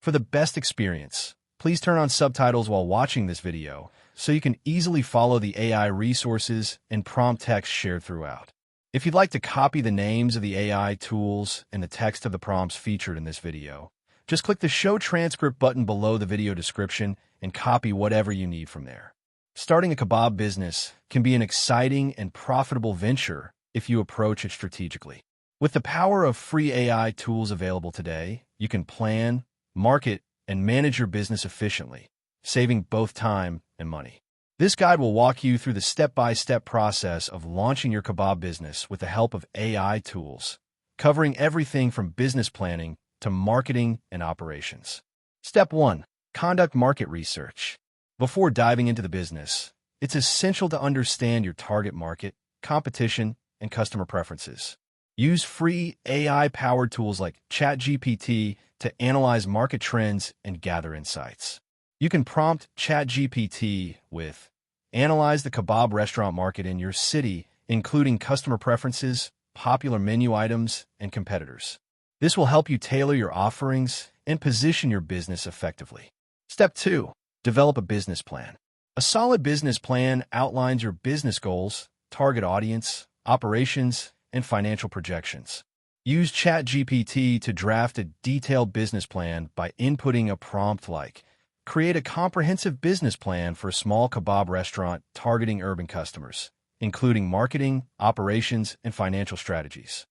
For the best experience, please turn on subtitles while watching this video so you can easily follow the AI resources and prompt text shared throughout. If you'd like to copy the names of the AI tools and the text of the prompts featured in this video, just click the Show Transcript button below the video description and copy whatever you need from there. Starting a kebab business can be an exciting and profitable venture if you approach it strategically. With the power of free AI tools available today, you can plan, market, and manage your business efficiently, saving both time and money. This guide will walk you through the step-by-step process of launching your kebab business with the help of AI tools, covering everything from business planning to marketing and operations. Step 1. Conduct market research. Before diving into the business, it's essential to understand your target market, competition, and customer preferences. Use free AI-powered tools like ChatGPT to analyze market trends and gather insights. You can prompt ChatGPT with, "Analyze the kebab restaurant market in your city, including customer preferences, popular menu items, and competitors." This will help you tailor your offerings and position your business effectively. Step 2. Develop a business plan. A solid business plan outlines your business goals, target audience, operations, and financial projections. Use ChatGPT to draft a detailed business plan by inputting a prompt like, "Create a comprehensive business plan for a small kebab restaurant targeting urban customers, including marketing, operations, and financial strategies."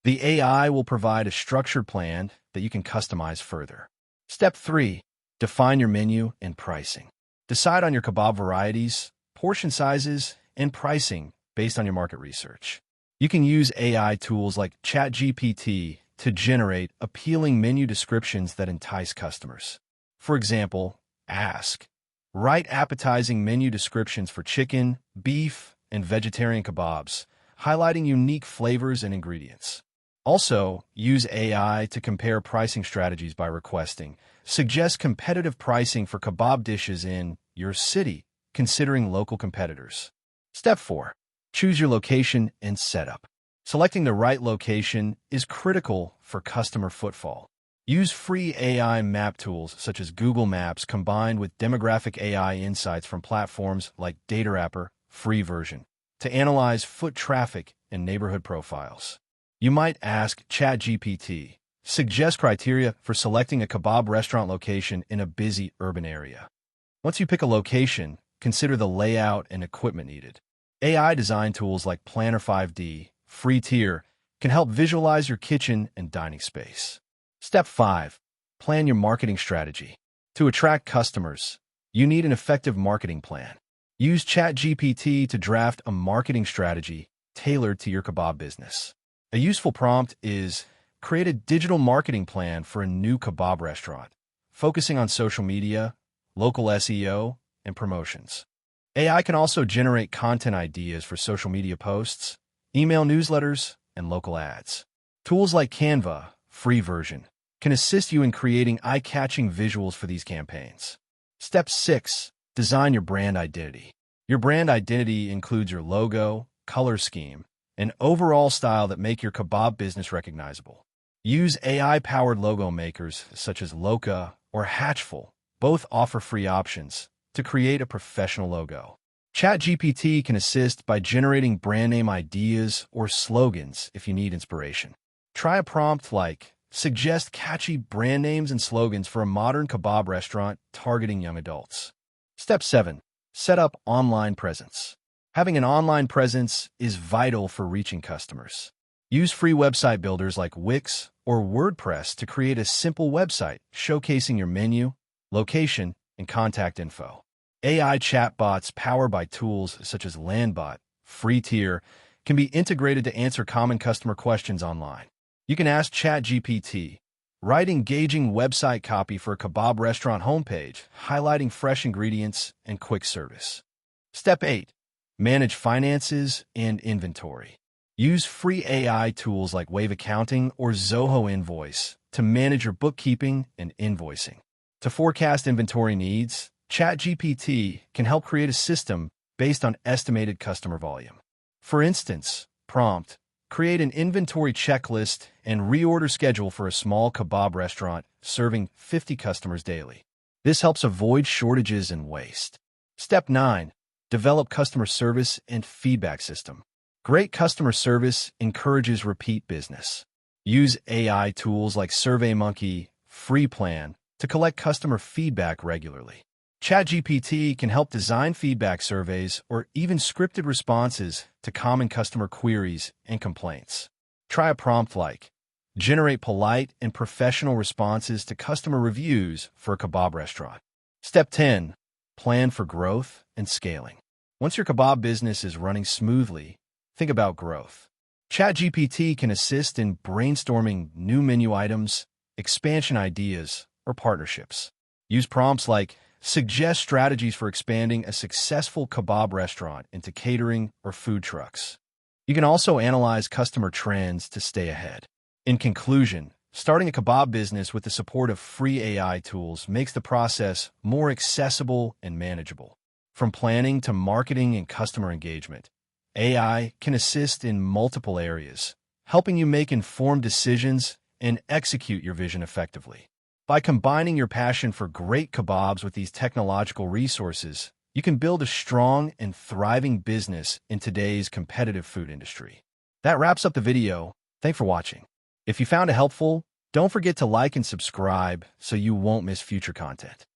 The AI will provide a structured plan that you can customize further. Step 3. Define your menu and pricing. Decide on your kebab varieties, portion sizes, and pricing based on your market research. You can use AI tools like ChatGPT to generate appealing menu descriptions that entice customers. For example, ask, "Write appetizing menu descriptions for chicken, beef, and vegetarian kebabs, highlighting unique flavors and ingredients." Also, use AI to compare pricing strategies by requesting, "Suggest competitive pricing for kebab dishes in your city, considering local competitors." Step 4. Choose your location and setup. Selecting the right location is critical for customer footfall. Use free AI map tools such as Google Maps combined with demographic AI insights from platforms like DataWrapper, free version, to analyze foot traffic and neighborhood profiles. You might ask ChatGPT, "Suggest criteria for selecting a kebab restaurant location in a busy urban area." Once you pick a location, consider the layout and equipment needed. AI design tools like Planner 5D, free tier, can help visualize your kitchen and dining space. Step 5. Plan your marketing strategy. To attract customers, you need an effective marketing plan. Use ChatGPT to draft a marketing strategy tailored to your kebab business. A useful prompt is, "Create a digital marketing plan for a new kebab restaurant, focusing on social media, local SEO, and promotions." AI can also generate content ideas for social media posts, email newsletters, and local ads. Tools like Canva, free version, can assist you in creating eye-catching visuals for these campaigns. Step 6. Design your brand identity. Your brand identity includes your logo, color scheme, and overall style that make your kebab business recognizable. Use AI-powered logo makers such as Loca or Hatchful. Both offer free options to create a professional logo. ChatGPT can assist by generating brand name ideas or slogans if you need inspiration. Try a prompt like, "Suggest catchy brand names and slogans for a modern kebab restaurant targeting young adults." Step 7. Set up online presence. Having an online presence is vital for reaching customers. Use free website builders like Wix or WordPress to create a simple website showcasing your menu, location, and contact info. AI chatbots powered by tools such as Landbot, free tier, can be integrated to answer common customer questions online. You can ask ChatGPT, "Write engaging website copy for a kebab restaurant homepage, highlighting fresh ingredients and quick service." Step 8. Manage finances and inventory. Use free AI tools like Wave Accounting or Zoho Invoice to manage your bookkeeping and invoicing. To forecast inventory needs, ChatGPT can help create a system based on estimated customer volume. For instance, prompt, Create an inventory checklist and reorder schedule for a small kebab restaurant serving 50 customers daily. This helps avoid shortages and waste. Step 9. Develop customer service and feedback system. Great customer service encourages repeat business. Use AI tools like SurveyMonkey, FreePlan to collect customer feedback regularly. ChatGPT can help design feedback surveys or even scripted responses to common customer queries and complaints. Try a prompt like, generate polite and professional responses to customer reviews for a kebab restaurant. Step 10. Plan for growth and scaling. Once your kebab business is running smoothly, think about growth. ChatGPT can assist in brainstorming new menu items, expansion ideas, or partnerships. Use prompts like, suggest strategies for expanding a successful kebab restaurant into catering or food trucks. You can also analyze customer trends to stay ahead. In conclusion, starting a kebab business with the support of free AI tools makes the process more accessible and manageable. From planning to marketing and customer engagement, AI can assist in multiple areas, helping you make informed decisions and execute your vision effectively. By combining your passion for great kebabs with these technological resources, you can build a strong and thriving business in today's competitive food industry. That wraps up the video. Thanks for watching. If you found it helpful, don't forget to like and subscribe so you won't miss future content.